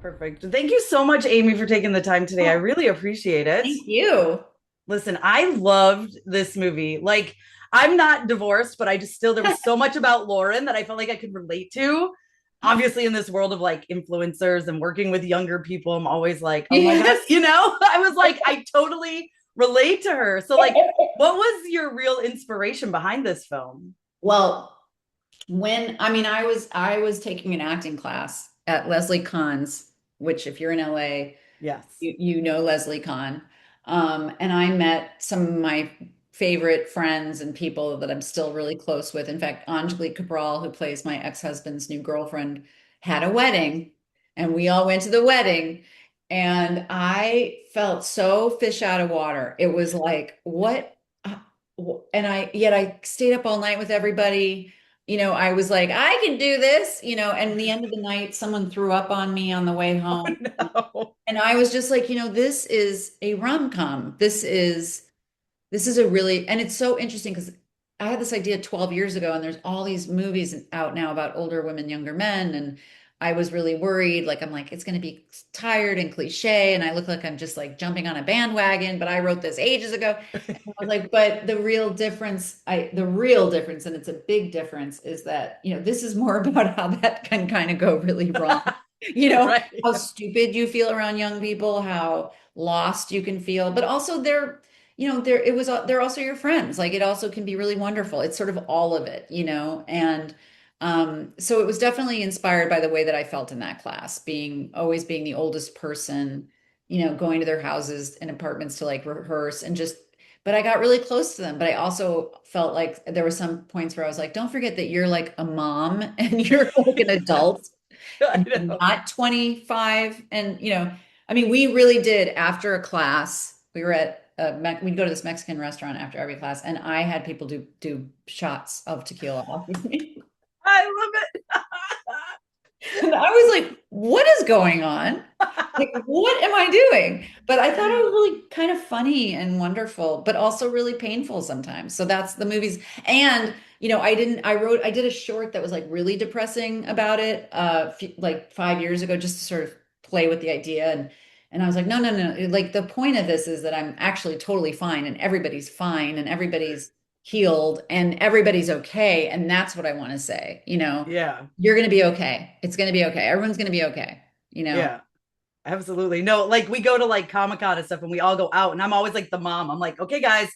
Perfect. Thank you so much, Amy, for taking the time today. I Oh, really appreciate it. thank you. Listen, I loved this movie. Like, I'm not divorced, but I just still, there was so much about Lauren that I felt like I could relate to. Obviously, in this world of like influencers and working with younger people, I'm always like, oh my God, Yes. I was like, I totally relate to her. So, like, what was your real inspiration behind this film? Well, I was taking an acting class at Leslie Kahn's, which if you're in LA, Yes. you know Leslie Kahn. And I met some of my favorite friends and people that I'm still really close with. In fact, Anjali Cabral, who plays my ex-husband's new girlfriend, had a wedding, and we all went to the wedding. And I felt so fish out of water. It was like, what? uh, And I stayed up all night with everybody. I was like, I can do this, and at the end of the night, someone threw up on me on the way Oh, home. no. And I was just like, this is a rom-com. This is a really, and it's so interesting because I had this idea 12 years ago, and there's all these movies out now about older women, younger men. And I was really worried. Like, I'm like, it's going to be tired and cliche. And I look like I'm just like jumping on a bandwagon, but I wrote this ages ago. And I was like, but the real difference, and it's a big difference, is that, this is more about how that can kind of go really wrong. Right. How stupid you feel around young people, how lost you can feel, but also they're also your friends. Like, it also can be really wonderful. It's sort of all of it, and so it was definitely inspired by the way that I felt in that class, always being the oldest person, going to their houses and apartments to like rehearse and just, but I got really close to them. But I also felt like there were some points where I was like, don't forget that you're like a mom and you're like an adult I and you're know. not 25. And, I mean, we really did after a class, we were we'd go to this Mexican restaurant after every class, and I had people do shots of tequila off of me. I love it. And I was like, what is going on? Like, what am I doing? But I thought it was really kind of funny and wonderful, but also really painful sometimes. So that's the movies. And, I did a short that was like really depressing about it, like 5 years ago, just to sort of play with the idea. And I was like, no, no, no. Like, the point of this is that I'm actually totally fine, and everybody's fine, and everybody's healed, and everybody's okay. And that's what I want to say. Yeah. You're going to be okay. It's going to be okay. Everyone's going to be okay, Yeah. Absolutely. No, like we go to like Comic-Con and stuff and we all go out and I'm always like the mom. I'm like, okay, guys,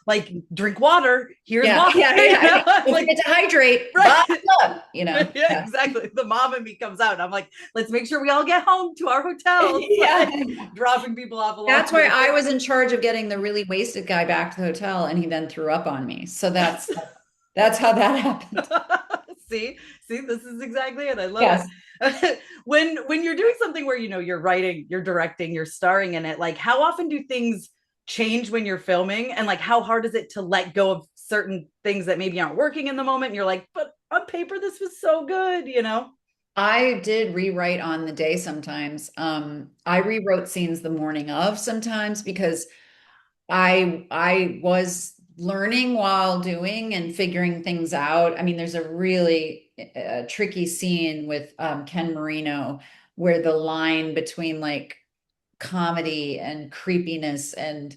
like drink water. Here's Yeah, water. yeah, yeah, yeah. I'm Don't like, forget to hydrate. right. Bottle up, Yeah, yeah. exactly. The mom and me comes out. And I'm like, let's make sure we all get home to our hotels, Yeah. like dropping people off along That's the why I way. was in charge of getting the really wasted guy back to the hotel, and he then threw up on me. So that's how that happened. see, see, this is exactly it. I love Yes. it. When you're doing something where you're writing, you're directing, you're starring in it, like how often do things change when you're filming? And like how hard is it to let go of certain things that maybe aren't working in the moment? And you're like, but on paper, this was so good. I did rewrite on the day sometimes. I rewrote scenes the morning of sometimes because I was learning while doing and figuring things out. I mean, there's a really tricky scene with Ken Marino where the line between like comedy and creepiness and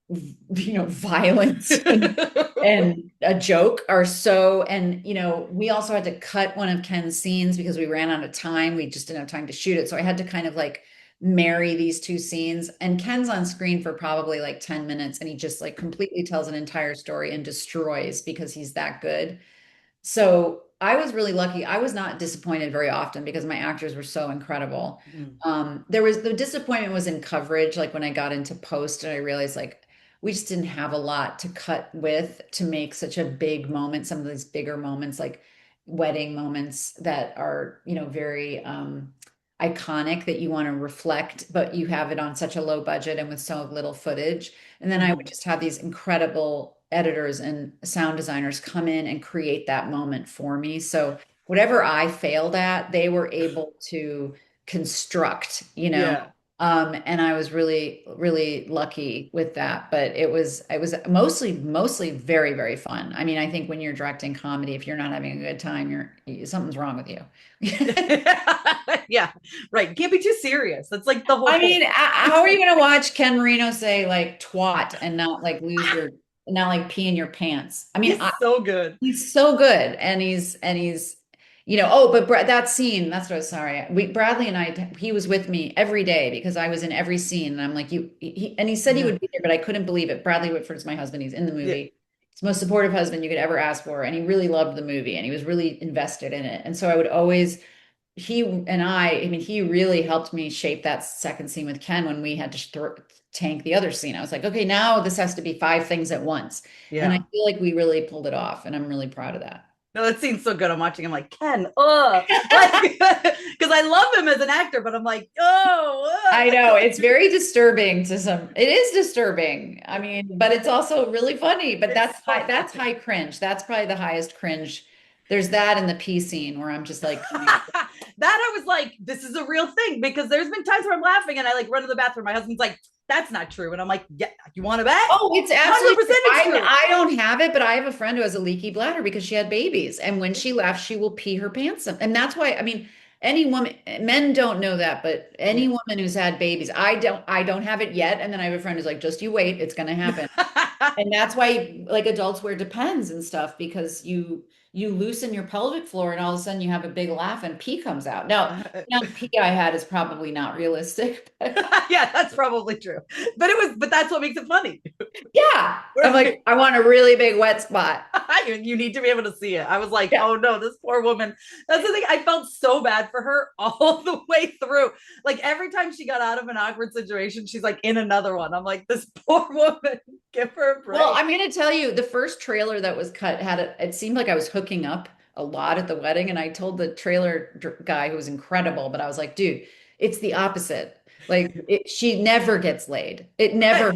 violence and a joke are so, and we also had to cut one of Ken's scenes because we ran out of time. We just didn't have time to shoot it. So I had to kind of like marry these two scenes. And Ken's on screen for probably like 10 minutes, and he just like completely tells an entire story and destroys because he's that good. So I was really lucky. I was not disappointed very often because my actors were so incredible. Mm. There was the disappointment was in coverage, like when I got into post and I realized like we just didn't have a lot to cut with to make such a big moment, some of these bigger moments like wedding moments that are, very iconic that you want to reflect, but you have it on such a low budget and with so little footage. And then I would Mhm. just have these incredible editors and sound designers come in and create that moment for me. So whatever I failed at, they were able to construct, Yeah. And I was really, really lucky with that. But it was mostly very, very fun. I mean, I think when you're directing comedy, if you're not having a good time, something's wrong with you. Yeah, right. Can't be too serious. That's like the whole I point. mean, how are you going to watch Ken Marino say like twat and not like not like pee in your pants? I mean, He's so good. he's so good, and oh, but that scene, that's what I was sorry. Bradley and I, he was with me every day because I was in every scene, and I'm like, and he said he Yeah. would be there, but I couldn't believe it. Bradley Whitford is my husband. He's in the Yeah. movie. He's the most supportive husband you could ever ask for, and he really loved the movie, and he was really invested in it. And so I would always, I mean, he really helped me shape that second scene with Ken when we had to tank the other scene. I was like, okay, now this has to be five things at once. And I Yeah. feel like we really pulled it off, and I'm really proud of that. No, that scene's so good. I'm watching him like, Ken, like, because I love him as an actor, but I'm like, I know it's very disturbing to some. It is disturbing. I mean, but it's also really funny. But it's that's so high. That's funny. high cringe. That's probably the highest cringe. There's that in the pee scene where I'm just like, That I was like, this is a real thing because there's been times where I'm laughing and I like run to the bathroom. My husband's like, that's not true. And I'm like, yeah, you want to bet? oh, it's absolutely 100% true. it's true. I don't have it, but I have a friend who has a leaky bladder because she had babies. And when she laughs, she will pee her pants. And that's why, I mean, any woman, men don't know that, but any Yeah. woman who's had babies, I don't have it yet. And then I have a friend who's like, just you wait, it's going to happen. And that's why like adults wear Depends and stuff because you loosen your pelvic floor and all of a sudden you have a big laugh and pee comes out. Now the pee I had is probably not realistic, but Yeah, that's probably true. But that's what makes it funny. yeah. I'm like, I want a really big wet spot. You need to be able to see it. I was like, Yeah. oh no, this poor woman. That's the thing. I felt so bad for her all the way through. Like every time she got out of an awkward situation, she's like in another one. I'm like, this poor woman, give her a break. Well, I'm going to tell you, the first trailer that was cut it seemed like I was hooking up a lot at the wedding. And I told the guy who was incredible, but I was like, dude, it's the opposite. Like she never gets laid. It never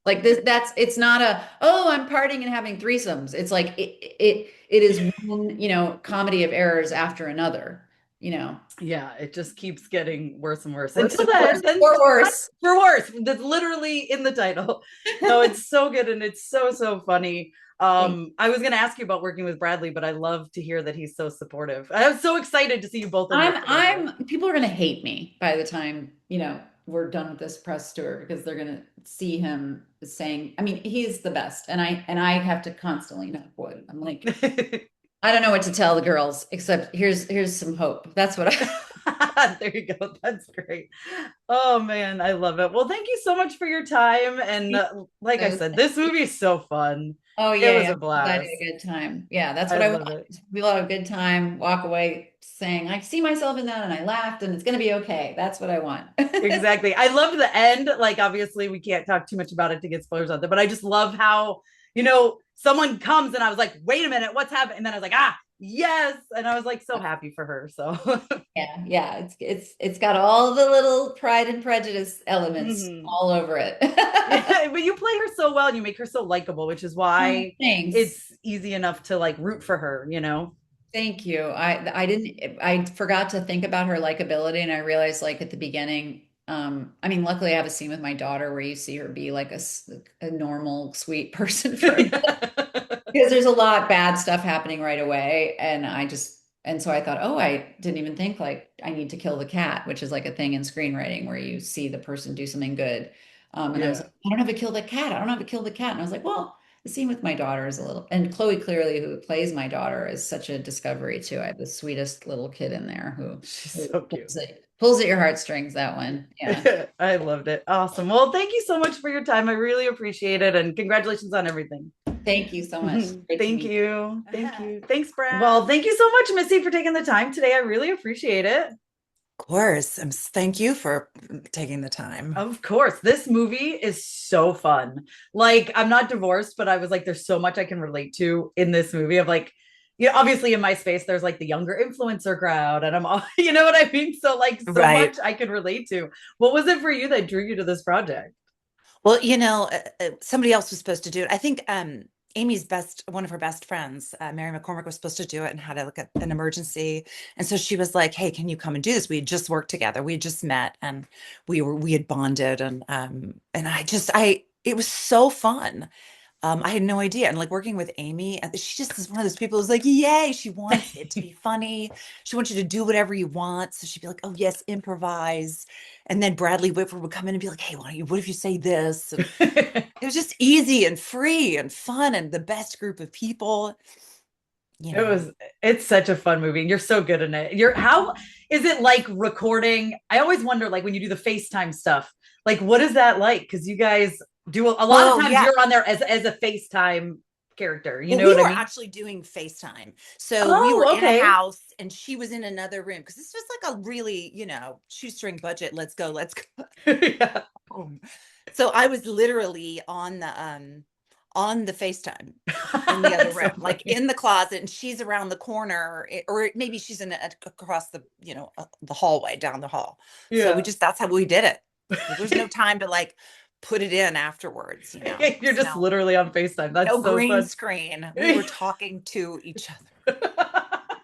like this. It's not oh, I'm partying and having threesomes. It's like it is one, comedy of errors after another. Yeah, it just keeps getting worse and worse Worse until and worse, then or worse. for worse. That's literally in the title. No, it's so good and it's so funny. I was gonna ask you about working with Bradley, but I love to hear that he's so supportive. I was so excited to see you both in this together. People are going to hate me by the time, we're done with this press tour because they're going to see him saying, I mean, he's the best. And I have to constantly knock wood. I'm like, I don't know what to tell the girls except here's some hope. That's what There you go. That's great. Oh man, I love it. Well, thank you so much for your time. And like I said, this movie is so fun. Oh It yeah, was yeah. a Glad blast. you had a good time. Yeah, that's I what I want. love it. We'll have a good time, walk away saying, I see myself in that and I laughed and it's gonna be okay. That's what I want. Exactly. I love the end. Like, obviously, we can't talk too much about it to get spoilers out there, but I just love how, someone comes and I was like, wait a minute, what's happening? And then I was like, yes. And I was like so happy for her. So Yeah, yeah. It's got all the little Pride and Prejudice elements Mhm. all over it. Yeah, but you play her so well and you make her so likable, which is Oh, why thanks. it's easy enough to like root for her. Thank you. I forgot to think about her likability and I realized like at the beginning, I mean, luckily I have a scene with my daughter where you see her be like a normal, sweet person for because there's a lot bad stuff happening right away. And so I thought, oh, I didn't even think like I need to kill the cat, which is like a thing in screenwriting where you see the person do something good. And I was Yeah. like, I don't have to kill the cat. I don't have to kill the cat. And I was like, well, the scene with my daughter is a little, and Chloe Clearly, who plays my daughter, is such a discovery too. I have the sweetest little kid in there She's who so cute. pulls at your heartstrings, that one. Yeah. I loved it. Awesome. Well, thank you so much for your time. I really appreciate it. And congratulations on everything. Thank you so much. Great to Thank meet you. Thank you. Thanks, Brad. Well, thank you so much, Missy, for taking the time today. I really appreciate it. Of course. Thank you for taking the time. Of course. This movie is so fun. Like, I'm not divorced, but I was like, there's so much I can relate to in this movie of like, obviously in my space, there's like the younger influencer crowd, and I'm all, you know what I mean? So, like, so Right. much I can relate to. What was it for you that drew you to this project? Well, somebody else was supposed to do it. I think one of her best friends, Mary McCormick, was supposed to do it and had an emergency. And so she was like, hey, can you come and do this? We had just worked together. We had just met and we had bonded. And it was so fun. I had no idea. And like working with Amy, and she just is one of those people who's like, yay, she wants it to be funny. She wants you to do whatever you want. So she'd be like, oh yes, improvise. And then Bradley Whitford would come in and be like, hey, what if you say this? And it was just easy and free and fun and the best group of people, you It know. was, it's such a fun movie. And you're so good in it. How is it like recording? I always wonder, like when you do the FaceTime stuff, like what is that like? Because you guys do a lot of Well, times yeah. you're on there as a FaceTime character. You Well, know we what I were mean? actually doing FaceTime. So we were Oh, in a okay. house and she was in another room because this was like a really, shoestring budget. Let's go. Yeah. Home. So I was literally on the FaceTime in the other That's so room, like funny. in the closet, and she's around the corner, or maybe she's across the hallway down the hall. So Yeah. that's how we did it. There was no time to like put it in afterwards, You're just no, literally on FaceTime. no That's so green fun. screen. We were talking to each other.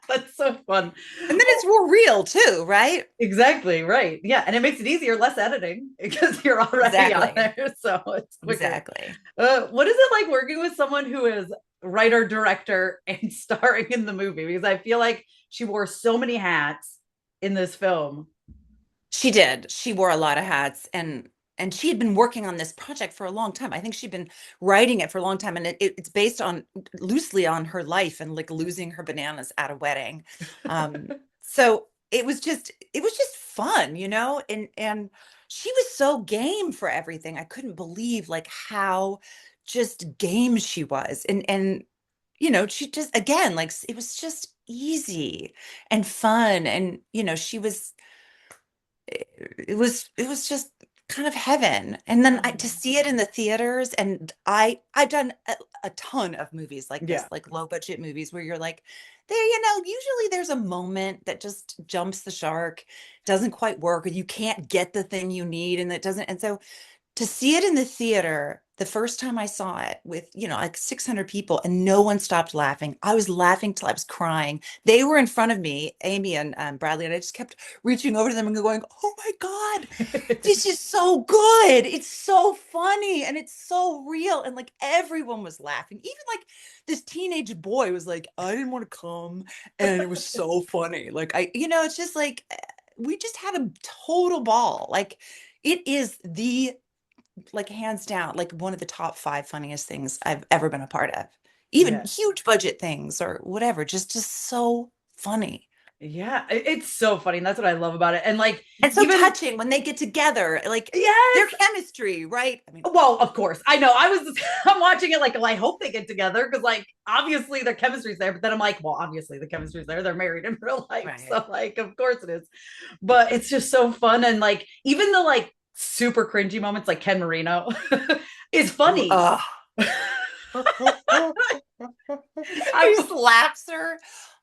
That's so fun. And then it's more real too, right? Exactly, right. Yeah, and it makes it easier, less editing because you're already on Exactly. there, so it's quicker. Exactly. What is it like working with someone who is writer, director, and starring in the movie? Because I feel like she wore so many hats in this film. She did. She wore a lot of hats, and she had been working on this project for a long time. I think she'd been writing it for a long time, and it's based on loosely on her life and like losing her bananas at a wedding. So it was just fun, and she was so game for everything. I couldn't believe like how just game she was. And she just again like it was just easy and fun, and she was it was just kind of heaven. And then to Oh, see it in the theaters, and I've done a ton of movies like this, yeah. like low budget movies where you're like there, usually there's a moment that just jumps the shark, doesn't quite work, or you can't get the thing you need, and it doesn't. And so to see it in the theater, the first time I saw it with, like 600 people and no one stopped laughing. I was laughing till I was crying. They were in front of me, Amy and Bradley, and I just kept reaching over to them and going, oh my God, this is so good. It's so funny and it's so real. And like everyone was laughing. Even like this teenage boy was like, I didn't want to come. And it was so funny. Like it's just like we just had a total ball. Like it is like hands down, like one of the top 5 funniest things I've ever been a part of. Even Yeah. huge budget things or whatever, just so funny. Yeah, it's so funny. And that's what I love about it. And like And so even touching when they get together, like their yes, chemistry, right? I mean, well, of course. I know. I was just, I'm watching it like, well, I hope they get together because, like, obviously their chemistry's there. But then I'm like, well, obviously the chemistry's there. They're married in real life. right. So, like, of course it is. But it's just so fun. And, like, even the, like, super cringy moments, like Ken Marino, is funny. Ugh. He slaps her.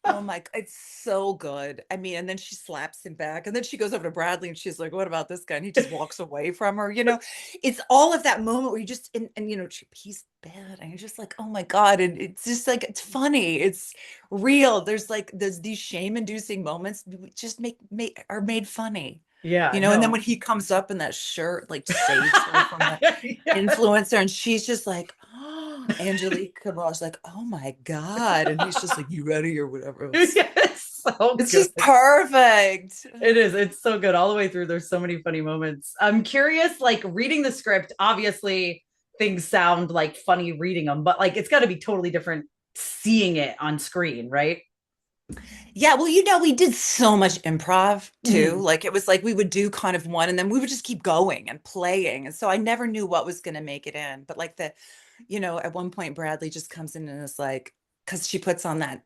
Oh my, it's so good. I mean, and then she slaps him back, and then she goes over to Bradley and she's like, what about this guy? And he just walks away from her. It's all of that moment where you just, and he's bad. And you're just like, oh my God. And it's just like, it's funny. It's real. There's these shame-inducing moments just are made funny. Yeah, And then no. when he comes up in that shirt, like saves her from the Yeah. influencer, and she's just like, oh, Angelique Cabal's like, oh my God. And he's just like, you ready or whatever. It's so It's good. just perfect. It is. It's so good all the way through. There's so many funny moments. I'm curious, like reading the script, obviously things sound like funny reading them, but like it's got to be totally different seeing it on screen, right? Yeah, well, we did so much improv too. Mhm. Like it was like we would do kind of one and then we would just keep going and playing. And so I never knew what was going to make it in. But like at one point Bradley just comes in and is like, because she puts on that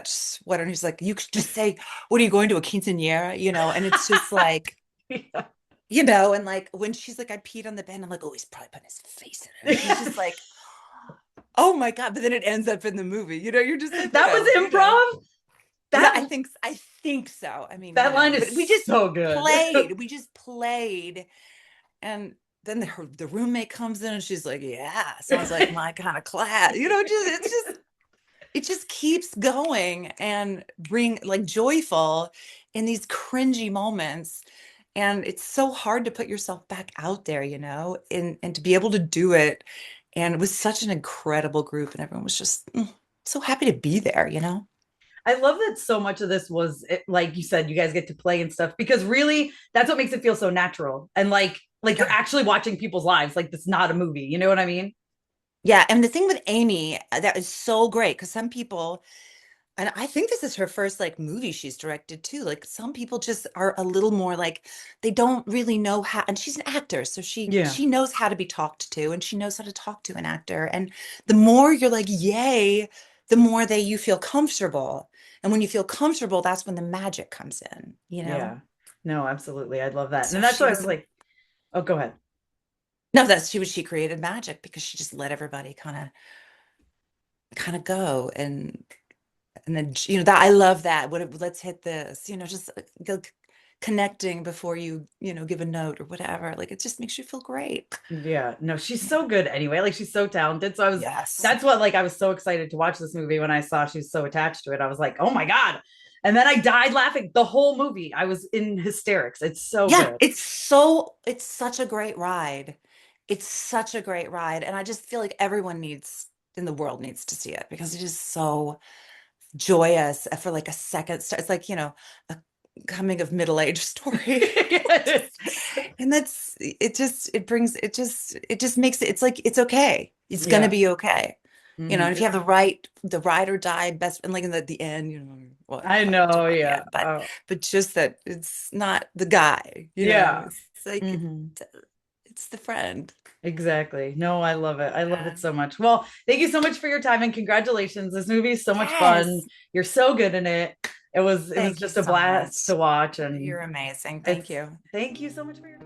sweater and he's like, you could just say, what are you going to, a quinceañera? And it's just like, Yeah. and like when she's like, I peed on the bed, I'm like, oh, he's probably putting his face in it. And he's just like, oh my God. But then it ends up in the movie, you're just like, That was improv. Yeah, That I think so. I mean, that line but is so good. we just played, and then the roommate comes in and she's like, yeah, sounds like my kind of class. It just keeps going and bring like joyful in these cringy moments. And it's so hard to put yourself back out there, and to be able to do it. And it was such an incredible group, and everyone was just so happy to be there. I love that so much of this was like you said, you guys get to play and stuff because really that's what makes it feel so natural and like you're actually watching people's lives. Like it's not a movie. You know what I mean? Yeah. And the thing with Amy, that is so great because some people, and I think this is her first like movie she's directed too. Like some people just are a little more like they don't really know how, and she's an actor, so she Yeah. she knows how to be talked to, and she knows how to talk to an actor. And the more you're like, yay, the more that you feel comfortable. And when you feel comfortable, that's when the magic comes in. Yeah. No, absolutely. I love that. So And that's she why I was was like, oh, go ahead. no, she created magic because she just let everybody kind of go. And then that I love that. Let's hit this, just go connecting before you give a note or whatever. Like it just makes you feel great. Yeah, no, she's so good anyway. Like she's so talented. So Yes. that's what like I was so excited to watch this movie when I saw she was so attached to it. I was like, oh my God. And then I died laughing the whole movie. I was in hysterics. It's so Yeah, good. it's such a great ride. It's such a great ride. And I just feel like everyone in the world needs to see it because it is so joyous for like a second. It's like, a coming of middle age story. And it just makes it like it's okay. It's gonna Yeah. be okay. And if Mhm. you have the ride or die best, and like in the end, well, I I won't talk know. about the Yeah. end, but Oh, just that it's not the guy, yeah. it's like Mhm. it's the friend. Exactly. No, I love it. I love Yeah. it so much. Well, thank you so much for your time and congratulations. This movie is so much fun. Yes. You're so good in it. It was Thank you just a so blast much. to watch and You're amazing. Thank it's you. thank you so much for your